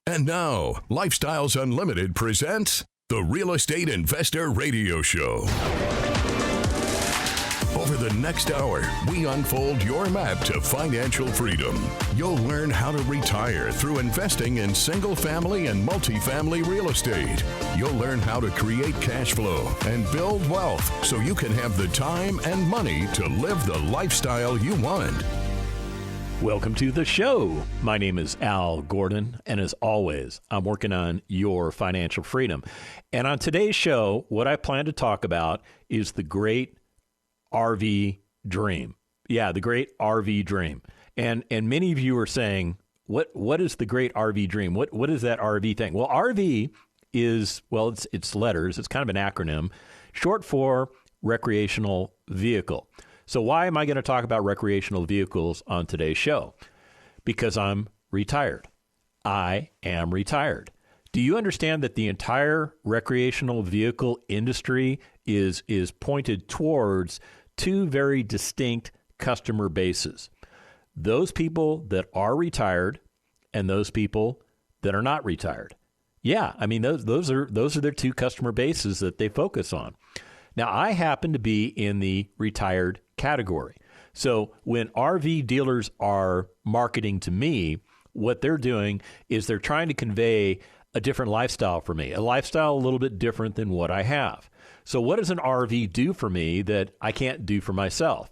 And now, Lifestyles Unlimited presents the Real Estate Investor Radio Show. Over the next hour, we unfold your map to financial freedom. You'll learn how to retire through investing in single-family and multifamily real estate. You'll learn how to create cash flow and build wealth so you can have the time and money to live the lifestyle you want. Welcome to the show. My name is Al Gordon, and as always, I'm working on your financial freedom. And on today's show, what I plan to talk about is the great RV dream. Yeah, the great RV dream. And many of you are saying, what is the great RV dream? What is that RV thing? Well, RV is, well, it's letters. It's kind of an acronym, short for recreational vehicle. So why am I going to talk about recreational vehicles on today's show? Because I'm retired. I am retired. Do you understand that the entire recreational vehicle industry is pointed towards two very distinct customer bases? Those people that are retired and those people that are not retired. Yeah, I mean those are their two customer bases that they focus on. Now, I happen to be in the retired category. So when RV dealers are marketing to me, what they're doing is they're trying to convey a different lifestyle for me, a lifestyle a little bit different than what I have. So what does an RV do for me that I can't do for myself?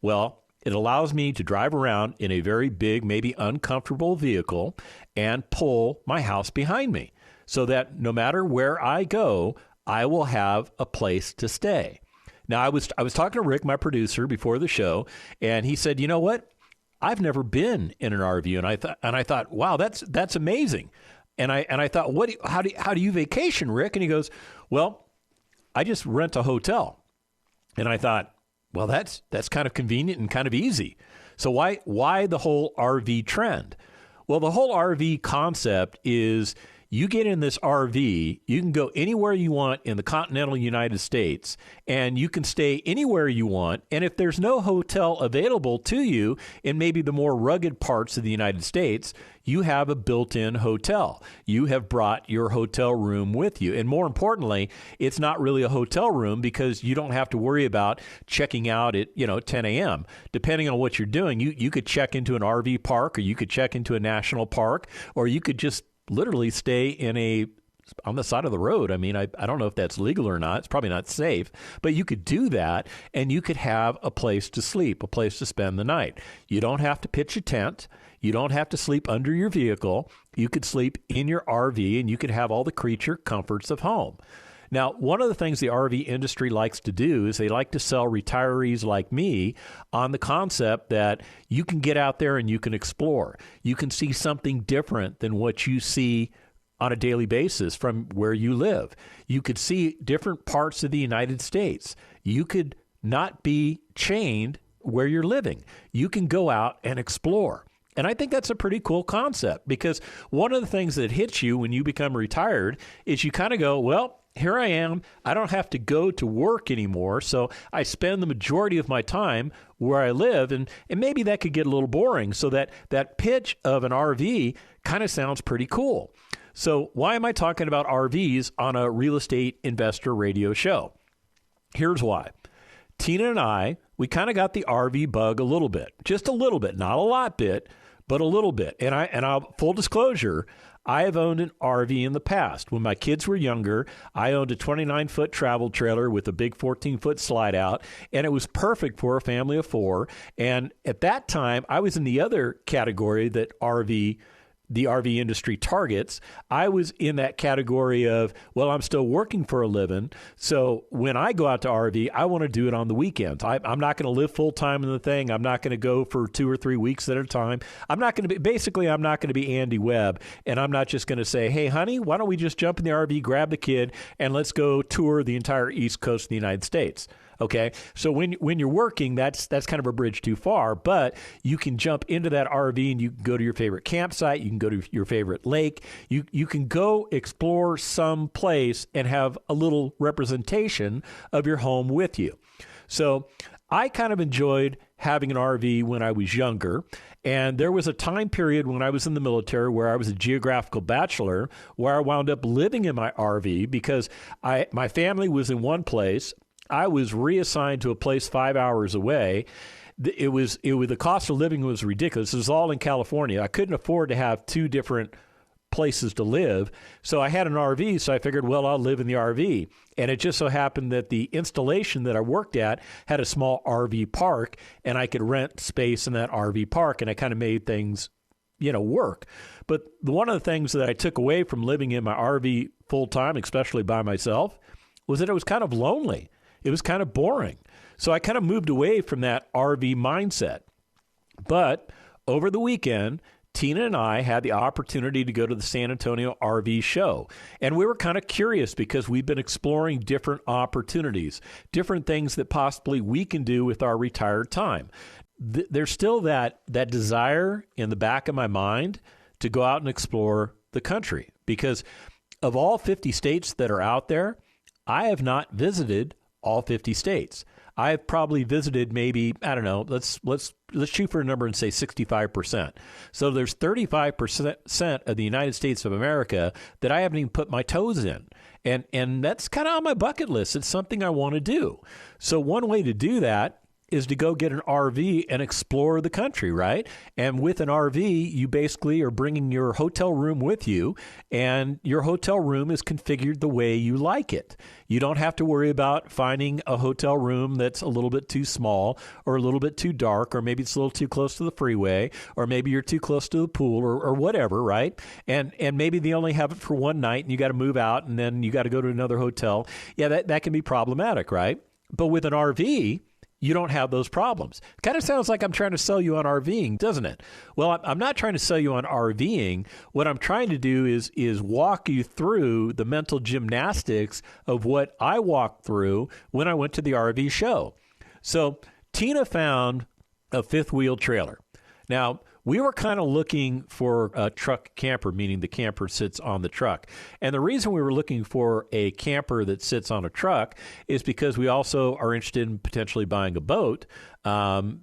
Well, it allows me to drive around in a very big, maybe uncomfortable vehicle and pull my house behind me so that no matter where I go, I will have a place to stay. Now, I was talking to Rick, my producer, before the show, and he said, "You know what? I've never been in an RV," and I thought, "Wow, that's amazing." And I thought, how do you vacation, Rick? And he goes, "Well, I just rent a hotel." And I thought, well, that's kind of convenient and kind of easy. So why the whole RV trend? Well, the whole RV concept is you get in this RV, you can go anywhere you want in the continental United States, and you can stay anywhere you want. And if there's no hotel available to you in maybe the more rugged parts of the United States, you have a built-in hotel. You have brought your hotel room with you. And more importantly, it's not really a hotel room because you don't have to worry about checking out at 10 a.m. Depending on what you're doing, you could check into an RV park, or you could check into a national park, or you could just literally stay on the side of the road. I mean, I don't know if that's legal or not. It's probably not safe, but you could do that, and you could have a place to sleep, a place to spend the night. You don't have to pitch a tent. You don't have to sleep under your vehicle. You could sleep in your RV, and you could have all the creature comforts of home. Now, one of the things the RV industry likes to do is they like to sell retirees like me on the concept that you can get out there and you can explore. You can see something different than what you see on a daily basis from where you live. You could see different parts of the United States. You could not be chained where you're living. You can go out and explore. And I think that's a pretty cool concept, because one of the things that hits you when you become retired is you kind of go, well, here I am. I don't have to go to work anymore, so I spend the majority of my time where I live, and maybe that could get a little boring, so that pitch of an RV kind of sounds pretty cool. So why am I talking about RVs on a real estate investor radio show? Here's why. Tina and I, we kind of got the RV bug a little bit, just a little bit, not a lot bit, but a little bit. And I'll full disclosure, I have owned an RV in the past. When my kids were younger, I owned a 29-foot travel trailer with a big 14-foot slide out, and it was perfect for a family of four. And at that time, I was in the other category that the RV industry targets. I was in that category of, well, I'm still working for a living, so when I go out to RV, I want to do it on the weekends. I'm not going to live full-time in the thing. I'm not going to go for 2 or 3 weeks at a time. I'm not going to be Andy Webb, and I'm not just going to say, hey, honey, why don't we just jump in the RV, grab the kid, and let's go tour the entire East Coast of the United States. Okay, so when you're working, that's kind of a bridge too far, but you can jump into that RV and you can go to your favorite campsite, you can go to your favorite lake, you can go explore some place and have a little representation of your home with you. So I kind of enjoyed having an RV when I was younger. And there was a time period when I was in the military where I was a geographical bachelor, where I wound up living in my RV because my family was in one place. I was reassigned to a place 5 hours away. The cost of living was ridiculous. It was all in California. I couldn't afford to have two different places to live. So I had an RV, so I figured, well, I'll live in the RV. And it just so happened that the installation that I worked at had a small RV park, and I could rent space in that RV park, and I kind of made things, work. But one of the things that I took away from living in my RV full time, especially by myself, was that it was kind of lonely. It was kind of boring. So I kind of moved away from that RV mindset. But over the weekend, Tina and I had the opportunity to go to the San Antonio RV show. And we were kind of curious because we've been exploring different opportunities, different things that possibly we can do with our retired time. There's still that desire in the back of my mind to go out and explore the country, because of all 50 states that are out there, I have not visited all 50 states. I have probably visited maybe, I don't know, let's shoot for a number and say 65%. So there's 35% of the United States of America that I haven't even put my toes in. And that's kind of on my bucket list. It's something I want to do. So one way to do that is to go get an RV and explore the country, right? And with an RV, you basically are bringing your hotel room with you, and your hotel room is configured the way you like it. You don't have to worry about finding a hotel room that's a little bit too small or a little bit too dark, or maybe it's a little too close to the freeway, or maybe you're too close to the pool or whatever, right? And maybe they only have it for one night and you got to move out and then you got to go to another hotel. Yeah, that can be problematic, right? But with an RV, you don't have those problems. Kind of sounds like I'm trying to sell you on RVing, doesn't it? Well, I'm not trying to sell you on RVing. What I'm trying to do is walk you through the mental gymnastics of what I walked through when I went to the RV show. So Tina found a fifth wheel trailer. Now, we were kind of looking for a truck camper, meaning the camper sits on the truck. And the reason we were looking for a camper that sits on a truck is because we also are interested in potentially buying a boat,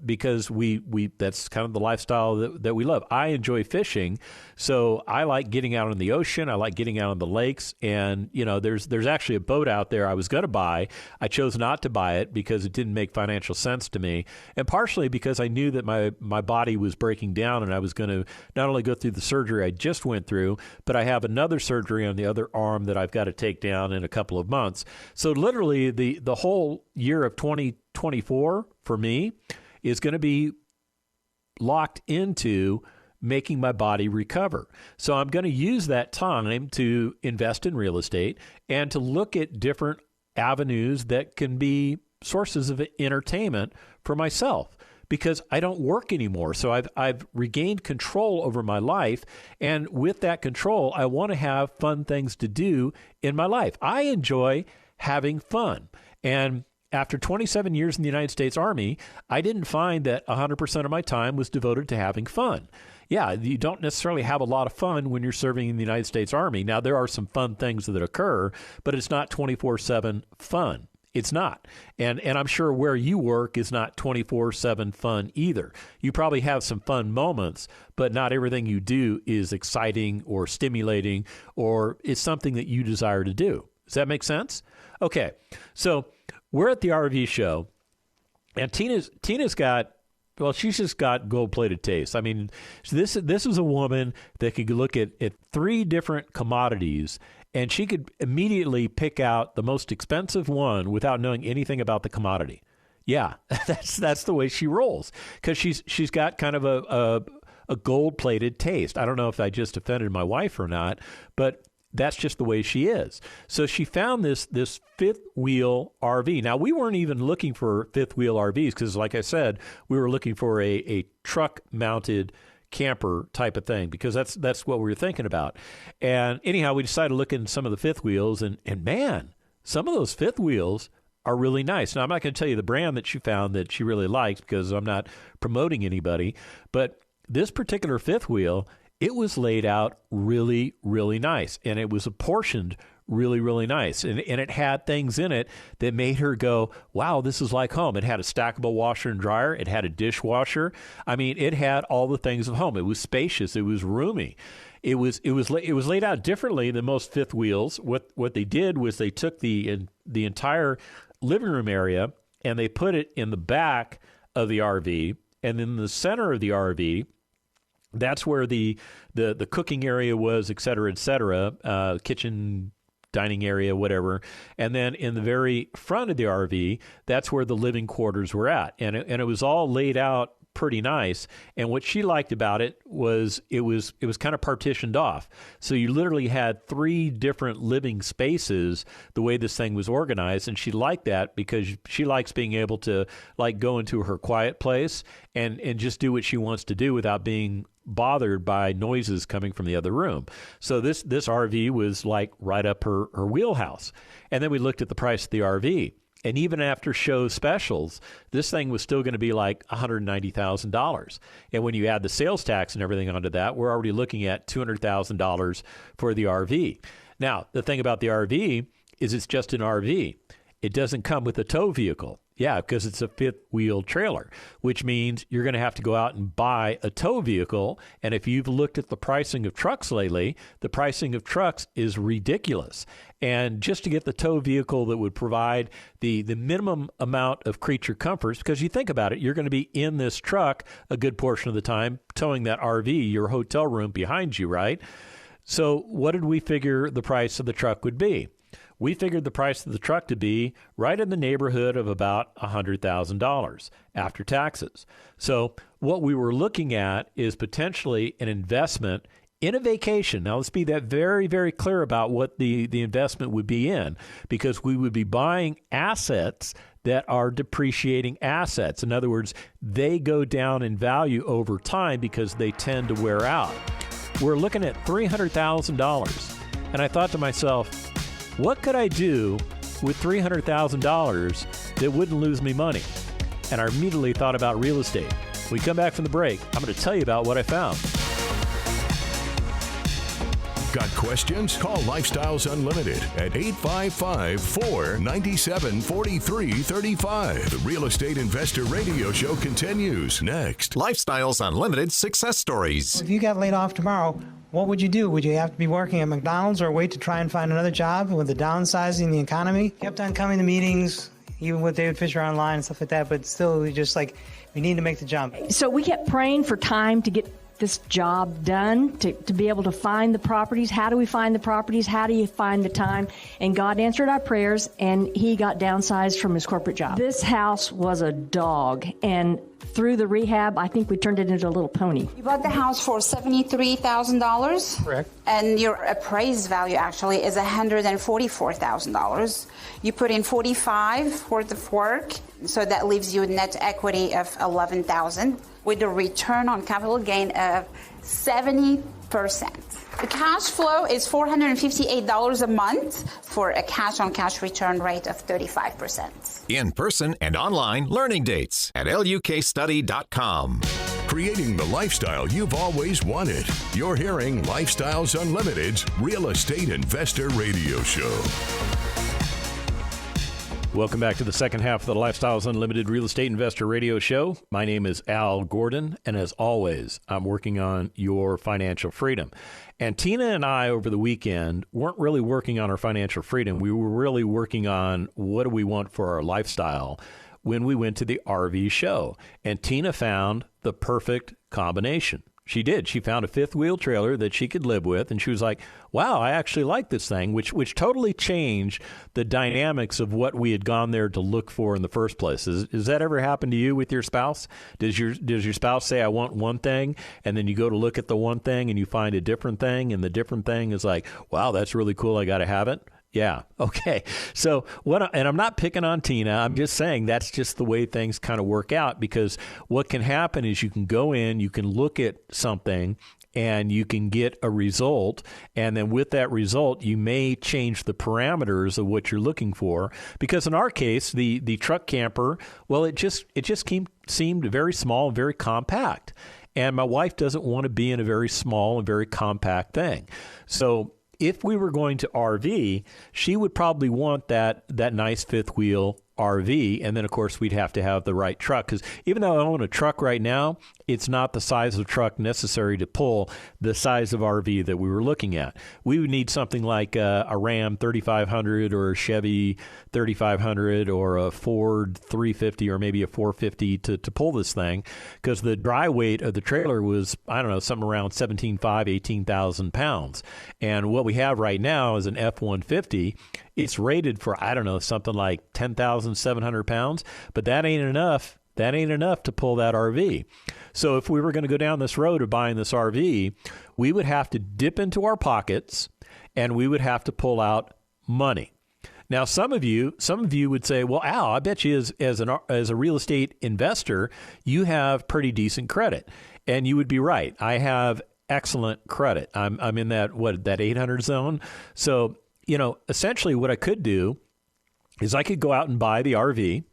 because we that's kind of the lifestyle that we love. I enjoy fishing, so I like getting out in the ocean. I like getting out on the lakes, and there's actually a boat out there I was going to buy. I chose not to buy it because it didn't make financial sense to me, and partially because I knew that my body was breaking down, and I was going to not only go through the surgery I just went through, but I have another surgery on the other arm that I've got to take down in a couple of months. So literally the whole year of 2024 for me is going to be locked into making my body recover. So I'm going to use that time to invest in real estate and to look at different avenues that can be sources of entertainment for myself, because I don't work anymore. So I've regained control over my life. And with that control, I want to have fun things to do in my life. I enjoy having fun. And after 27 years in the United States Army, I didn't find that 100% of my time was devoted to having fun. Yeah, you don't necessarily have a lot of fun when you're serving in the United States Army. Now, there are some fun things that occur, but it's not 24/7 fun. It's not. And I'm sure where you work is not 24/7 fun either. You probably have some fun moments, but not everything you do is exciting or stimulating, or is something that you desire to do. Does that make sense? Okay, so we're at the RV show, and Tina's got, well, she's just got gold-plated taste. I mean, this is a woman that could look at three different commodities, and she could immediately pick out the most expensive one without knowing anything about the commodity. Yeah, that's the way she rolls, because she's got kind of a gold-plated taste. I don't know if I just offended my wife or not, but that's just the way she is. So she found this fifth wheel RV. Now, we weren't even looking for fifth wheel RVs because, like I said, we were looking for a truck mounted camper type of thing, because that's what we were thinking about. And anyhow, we decided to look in some of the fifth wheels, and man, some of those fifth wheels are really nice. Now, I'm not going to tell you the brand that she found that she really liked because I'm not promoting anybody, but this particular fifth wheel, it was laid out really, really nice, and it was apportioned really, really nice. And it had things in it that made her go, wow, this is like home. It had a stackable washer and dryer. It had a dishwasher. I mean, it had all the things of home. It was spacious. It was roomy. It was laid out differently than most fifth wheels. What they did was they took the entire living room area and they put it in the back of the RV, and in the center of the RV, that's where the cooking area was, et cetera, kitchen, dining area, whatever. And then in the very front of the RV, that's where the living quarters were at. And it was all laid out pretty nice. And what she liked about it was it was kind of partitioned off. So you literally had 3 different living spaces the way this thing was organized. And she liked that because she likes being able to like go into her quiet place and just do what she wants to do without being bothered by noises coming from the other room. So this RV was like right up her wheelhouse. And then we looked at the price of the RV. And even after show specials, this thing was still going to be like $190,000. And when you add the sales tax and everything onto that, we're already looking at $200,000 for the RV. Now, the thing about the RV is it's just an RV. It doesn't come with a tow vehicle. Yeah, because it's a fifth-wheel trailer, which means you're going to have to go out and buy a tow vehicle. And if you've looked at the pricing of trucks lately, the pricing of trucks is ridiculous. And just to get the tow vehicle that would provide the minimum amount of creature comforts, because you think about it, you're going to be in this truck a good portion of the time, towing that RV, your hotel room behind you, right? So what did we figure the price of the truck would be? We figured the price of the truck to be right in the neighborhood of about $100,000 after taxes. So what we were looking at is potentially an investment in a vacation. Now, let's be that very, very clear about what the investment would be in, because we would be buying assets that are depreciating assets. In other words, they go down in value over time because they tend to wear out. We're looking at $300,000. And I thought to myself, what could I do with $300,000 that wouldn't lose me money? And I immediately thought about real estate. When we come back from the break, I'm going to tell you about what I found. Got questions? Call Lifestyles Unlimited at 855-497-4335. The Real Estate Investor Radio Show continues next. Lifestyles Unlimited Success Stories. If you got laid off tomorrow, what would you do? Would you have to be working at McDonald's or wait to try and find another job with the downsizing the economy? Kept on coming to meetings, even with David Fisher online and stuff like that, but still we just like, we need to make the jump. So we kept praying for time to get this job done, to be able to find the properties. How do we find the properties? How do you find the time? And God answered our prayers, and he got downsized from his corporate job. This house was a dog, and through the rehab, I think we turned it into a little pony. You bought the house for $73,000. Correct. And your appraised value actually is $144,000. You put in $45,000 worth of work, so that leaves you a net equity of $11,000 with a return on capital gain of 70%. The cash flow is $458 a month for a cash-on-cash return rate of 35%. In-person and online learning dates at lukstudy.com. Creating the lifestyle you've always wanted. You're hearing Lifestyles Unlimited's Real Estate Investor Radio Show. Welcome back to the second half of the Lifestyles Unlimited Real Estate Investor Radio Show. My name is Al Gordon, and as always, I'm working on your financial freedom. And Tina and I, over the weekend, weren't really working on our financial freedom. We were really working on what do we want for our lifestyle when we went to the RV show. And Tina found the perfect combination. She did. She found a fifth wheel trailer that she could live with, and she was like, wow, I actually like this thing, which totally changed the dynamics of what we had gone there to look for in the first place. Does that ever happen to you with your spouse? Does your spouse say, I want one thing, and then you go to look at the one thing and you find a different thing, and the different thing is like, wow, that's really cool, I got to have it? Yeah. Okay. So and I'm not picking on Tina. I'm just saying that's just the way things kind of work out, because what can happen is you can go in, you can look at something, and you can get a result. And then with that result, you may change the parameters of what you're looking for. Because in our case, the truck camper, well, it just seemed very small, very compact. And my wife doesn't want to be in a very small and very compact thing. So if we were going to RV, she would probably want that nice fifth wheel RV. And then, of course, we'd have to have the right truck. Because even though I own a truck right now, it's not the size of truck necessary to pull the size of RV that we were looking at. We would need something like a Ram 3500 or a Chevy 3500 or a Ford 350 or maybe a 450 to pull this thing, because the dry weight of the trailer was, I don't know, something around 17,500, 18,000 pounds. And what we have right now is an F-150. It's rated for, I don't know, something like 10,700 pounds, but that ain't enough. That ain't enough to pull that RV. So if we were going to go down this road of buying this RV, we would have to dip into our pockets and we would have to pull out money. Now, some of you would say, well, Al, I bet you as a real estate investor, you have pretty decent credit. And you would be right. I have excellent credit. I'm in that 800 zone. So, essentially what I could do is I could go out and buy the RV.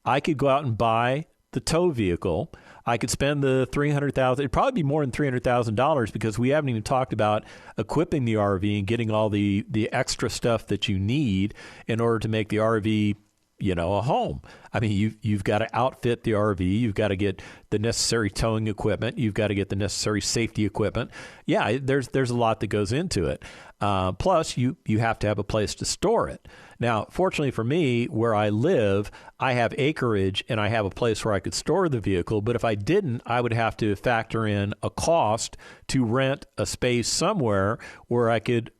I could go out and buy the tow vehicle. I could spend the $300,000. It'd probably be more than $300,000 because we haven't even talked about equipping the RV and getting all the extra stuff that you need in order to make the RV, a home. I mean, you've got to outfit the RV. You've got to get the necessary towing equipment. You've got to get the necessary safety equipment. Yeah, there's a lot that goes into it. Plus, you have to have a place to store it. Now, fortunately for me, where I live, I have acreage and I have a place where I could store the vehicle. But if I didn't, I would have to factor in a cost to rent a space somewhere where I could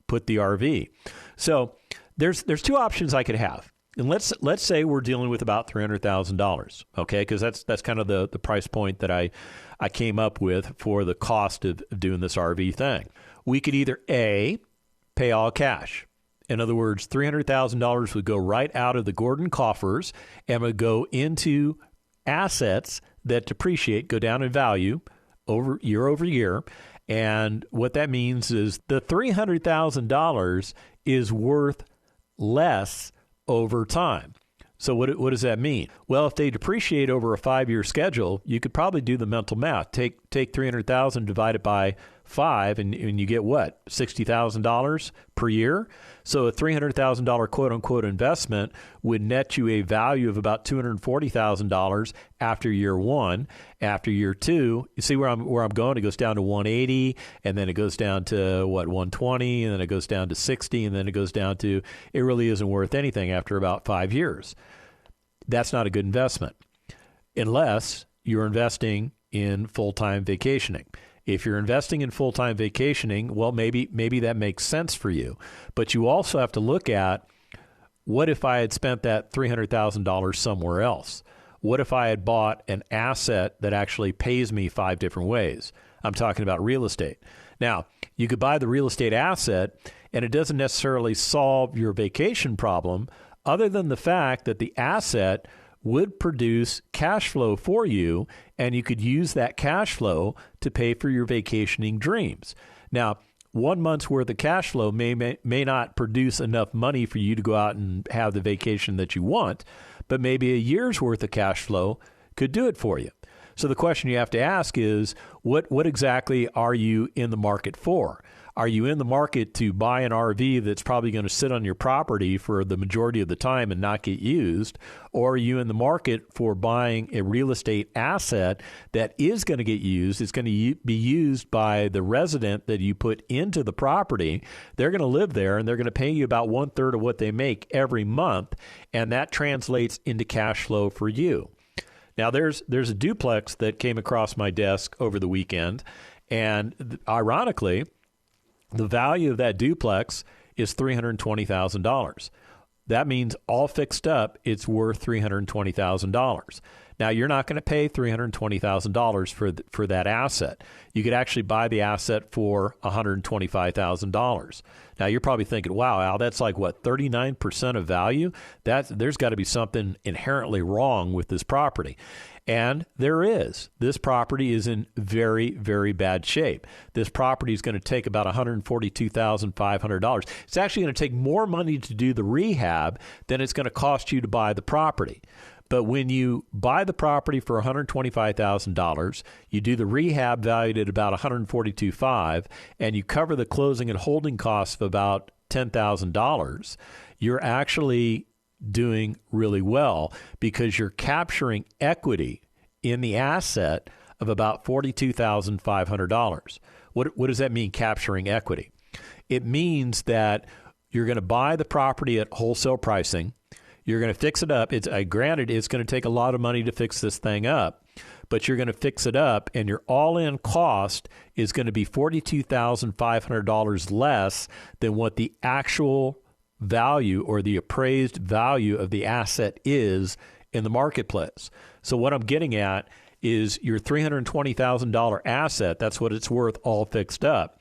put the RV. So there's two options I could have. And let's say we're dealing with about $300,000, okay? Because that's kind of the price point that I came up with for the cost of doing this RV thing. We could either A, pay all cash. In other words, $300,000 would go right out of the Gordon coffers and would go into assets that depreciate, go down in value over year. And what that means is the $300,000 is worth less over time. So what does that mean? Well, if they depreciate over a 5-year schedule, you could probably do the mental math. Take 300,000 divided by 5, and you get what? $60,000 per year. So a $300,000 quote unquote investment would net you a value of about $240,000 after year 1. After year 2, you see where I'm going? It goes down to 180, and then it goes down to 120, and then it goes down to 60, and then it goes down to it really isn't worth anything after about 5 years. That's not a good investment unless you're investing in full-time vacationing. If you're investing in full-time vacationing, well, maybe that makes sense for you. But you also have to look at, what if I had spent that $300,000 somewhere else? What if I had bought an asset that actually pays me 5 different ways? I'm talking about real estate. Now, you could buy the real estate asset, and it doesn't necessarily solve your vacation problem, other than the fact that the asset would produce cash flow for you, and you could use that cash flow to pay for your vacationing dreams. Now, 1 month's worth of cash flow may not produce enough money for you to go out and have the vacation that you want, but maybe a year's worth of cash flow could do it for you. So the question you have to ask is, what exactly are you in the market for? Are you in the market to buy an RV that's probably going to sit on your property for the majority of the time and not get used? Or are you in the market for buying a real estate asset that is going to get used? It's going to be used by the resident that you put into the property. They're going to live there, and they're going to pay you about 1/3 of what they make every month, and that translates into cash flow for you. Now, there's a duplex that came across my desk over the weekend, and ironically, the value of that duplex is $320,000. That means all fixed up, it's worth $320,000. Now, you're not going to pay $320,000 for that asset. You could actually buy the asset for $125,000. Now, you're probably thinking, wow, Al, that's like, what, 39% of value? There's got to be something inherently wrong with this property. And there is. This property is in very, very bad shape. This property is going to take about $142,500. It's actually going to take more money to do the rehab than it's going to cost you to buy the property. But when you buy the property for $125,000, you do the rehab valued at about $142,500, and you cover the closing and holding costs of about $10,000, you're actually doing really well because you're capturing equity in the asset of about $42,500. What does that mean, capturing equity? It means that you're going to buy the property at wholesale pricing. You're going to fix it up. Granted, it's going to take a lot of money to fix this thing up, but you're going to fix it up, and your all-in cost is going to be $42,500 less than what the actual value or the appraised value of the asset is in the marketplace. So what I'm getting at is your $320,000 asset, that's what it's worth all fixed up.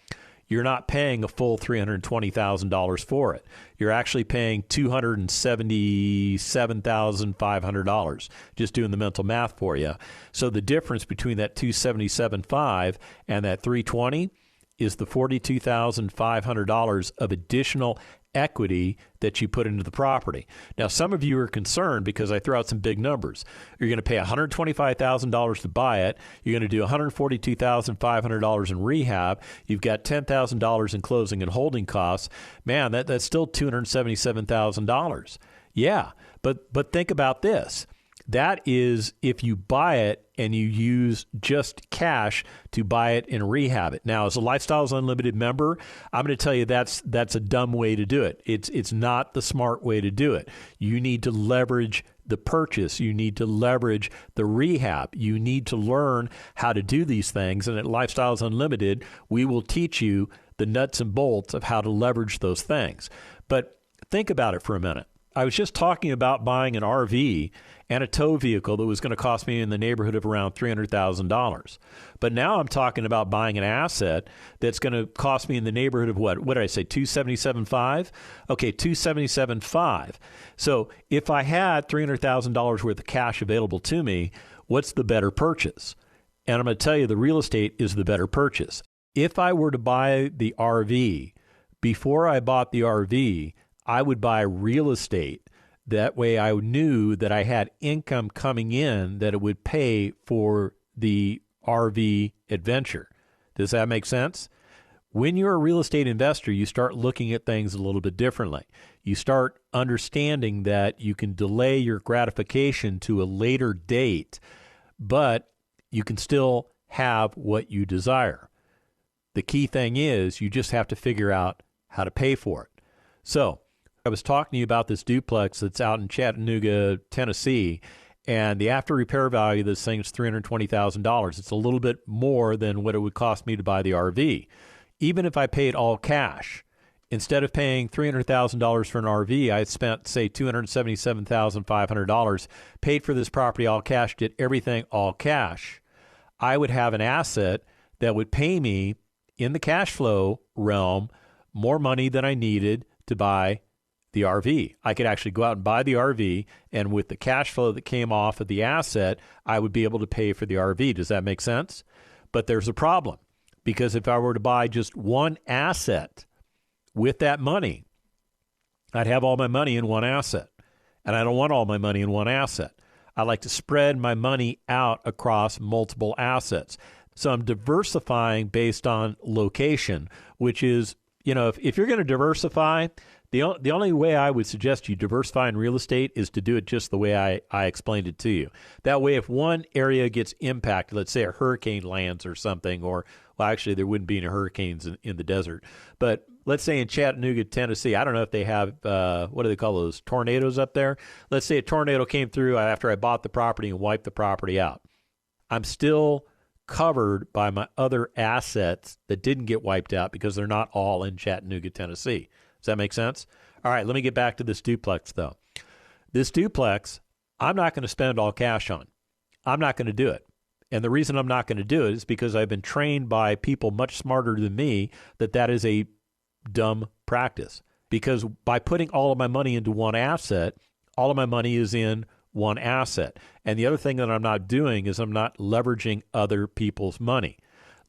You're not paying a full $320,000 for it. You're actually paying $277,500, just doing the mental math for you. So the difference between that $277,500 and that $320,000 is the $42,500 of additional equity that you put into the property. Now, some of you are concerned because I threw out some big numbers. You're going to pay $125,000 to buy it. You're going to do $142,500 in rehab. You've got $10,000 in closing and holding costs. Man, that's still $277,000. Yeah, but think about this. That is if you buy it and you use just cash to buy it and rehab it. Now, as a Lifestyles Unlimited member, I'm going to tell you that's a dumb way to do it. It's not the smart way to do it. You need to leverage the purchase. You need to leverage the rehab. You need to learn how to do these things. And at Lifestyles Unlimited, we will teach you the nuts and bolts of how to leverage those things. But think about it for a minute. I was just talking about buying an RV and a tow vehicle that was going to cost me in the neighborhood of around $300,000. But now I'm talking about buying an asset that's going to cost me in the neighborhood of what did I say, $277,500? Okay, $277,500. So if I had $300,000 worth of cash available to me, what's the better purchase? And I'm going to tell you the real estate is the better purchase. If I were to buy the RV, before I bought the RV, I would buy real estate. That way I knew that I had income coming in that it would pay for the RV adventure. Does that make sense? When you're a real estate investor, you start looking at things a little bit differently. You start understanding that you can delay your gratification to a later date, but you can still have what you desire. The key thing is you just have to figure out how to pay for it. So, I was talking to you about this duplex that's out in Chattanooga, Tennessee, and the after repair value of this thing is $320,000. It's a little bit more than what it would cost me to buy the RV. Even if I paid all cash, instead of paying $300,000 for an RV, I spent, say, $277,500, paid for this property all cash, did everything all cash. I would have an asset that would pay me in the cash flow realm more money than I needed to buy the RV. I could actually go out and buy the RV, and with the cash flow that came off of the asset, I would be able to pay for the RV. Does that make sense? But there's a problem, because if I were to buy just one asset with that money, I'd have all my money in one asset, and I don't want all my money in one asset. I like to spread my money out across multiple assets. So I'm diversifying based on location, which is, if you're going to diversify, the only way I would suggest you diversify in real estate is to do it just the way I explained it to you. That way, if one area gets impacted, let's say a hurricane lands or something, or, well, actually, there wouldn't be any hurricanes in the desert. But let's say in Chattanooga, Tennessee, I don't know if they have, what do they call those, tornadoes up there? Let's say a tornado came through after I bought the property and wiped the property out. I'm still covered by my other assets that didn't get wiped out because they're not all in Chattanooga, Tennessee. Does that make sense? All right, let me get back to this duplex, though. This duplex, I'm not going to spend all cash on. I'm not going to do it. And the reason I'm not going to do it is because I've been trained by people much smarter than me that is a dumb practice. Because by putting all of my money into one asset, all of my money is in one asset. And the other thing that I'm not doing is I'm not leveraging other people's money.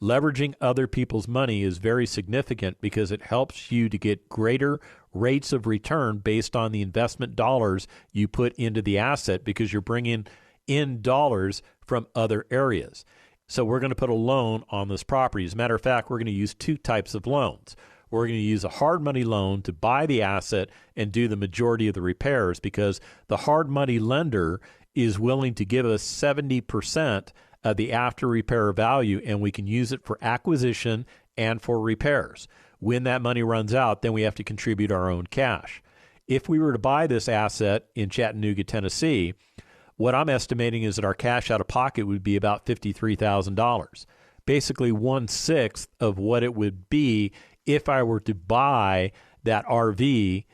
leveraging other people's money is very significant because it helps you to get greater rates of return based on the investment dollars you put into the asset because you're bringing in dollars from other areas. So we're going to put a loan on this property. As a matter of fact, we're going to use two types of loans. We're going to use a hard money loan to buy the asset and do the majority of the repairs because the hard money lender is willing to give us 70% of the after repair value, and we can use it for acquisition and for repairs. When that money runs out, then we have to contribute our own cash. If we were to buy this asset in Chattanooga, Tennessee, what I'm estimating is that our cash out of pocket would be about $53,000, basically 1/6 of what it would be if I were to buy that RV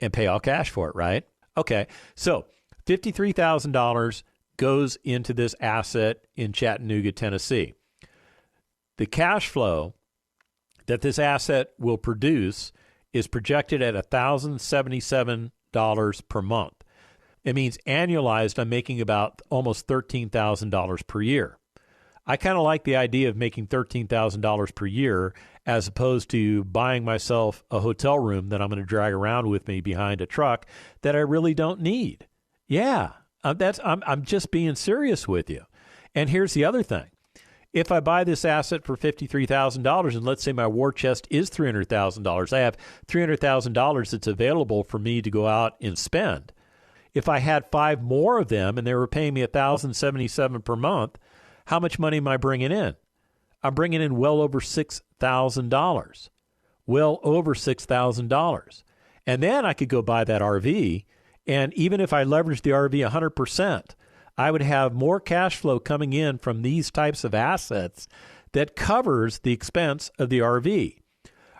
and pay all cash for it, right? Okay, so $53,000 goes into this asset in Chattanooga, Tennessee. The cash flow that this asset will produce is projected at $1,077 per month. It means annualized, I'm making about almost $13,000 per year. I kind of like the idea of making $13,000 per year as opposed to buying myself a hotel room that I'm going to drag around with me behind a truck that I really don't need. Yeah, I'm just being serious with you. And here's the other thing. If I buy this asset for $53,000 and let's say my war chest is $300,000, I have $300,000 that's available for me to go out and spend. If I had 5 more of them and they were paying me $1,077 per month, how much money am I bringing in? I'm bringing in well over $6,000. Well over $6,000. And then I could go buy that RV, and even if I leverage the RV 100%, I would have more cash flow coming in from these types of assets that covers the expense of the RV.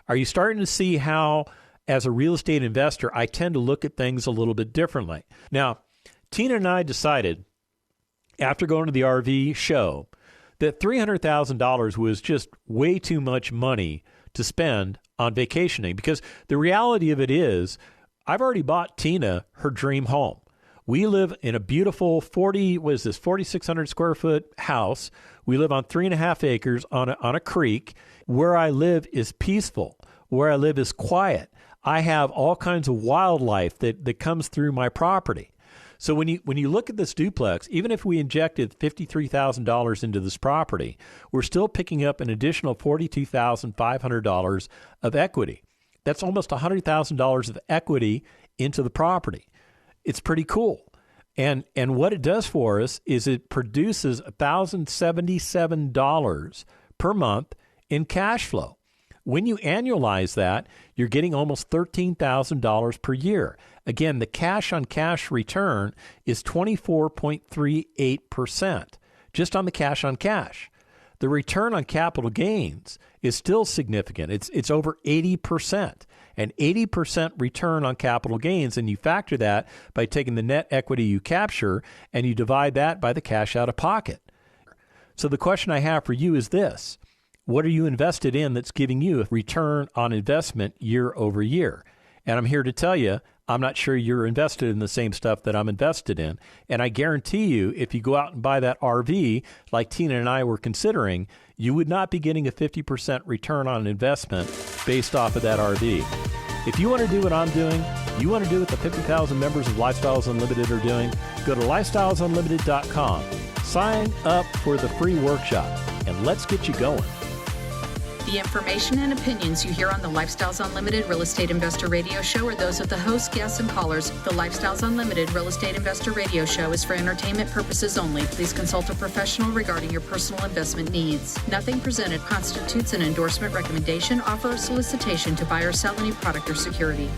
Are you starting to see how, as a real estate investor, I tend to look at things a little bit differently? Now, Tina and I decided, after going to the RV show, that $300,000 was just way too much money to spend on vacationing, because the reality of it is I've already bought Tina her dream home. We live in a beautiful 4,600 square foot house. We live on 3.5 acres on a creek. Where I live is peaceful. Where I live is quiet. I have all kinds of wildlife that comes through my property. So when you look at this duplex, even if we injected $53,000 into this property, we're still picking up an additional $42,500 of equity. That's almost $100,000 of equity into the property. It's pretty cool. And what it does for us is it produces $1,077 per month in cash flow. When you annualize that, you're getting almost $13,000 per year. Again, the cash-on-cash return is 24.38%, just on the cash-on-cash. The return on capital gains is still significant. It's over 80%, an 80% return on capital gains, and you factor that by taking the net equity you capture and you divide that by the cash out of pocket. So the question I have for you is this: what are you invested in that's giving you a return on investment year over year? And I'm here to tell you, I'm not sure you're invested in the same stuff that I'm invested in. And I guarantee you, if you go out and buy that RV like Tina and I were considering, you would not be getting a 50% return on investment based off of that RV. If you want to do what I'm doing, you want to do what the 50,000 members of Lifestyles Unlimited are doing, go to lifestylesunlimited.com. Sign up for the free workshop, and let's get you going. The information and opinions you hear on the Lifestyles Unlimited Real Estate Investor Radio Show are those of the hosts, guests, and callers. The Lifestyles Unlimited Real Estate Investor Radio Show is for entertainment purposes only. Please consult a professional regarding your personal investment needs. Nothing presented constitutes an endorsement, recommendation, offer, or solicitation to buy or sell any product or security.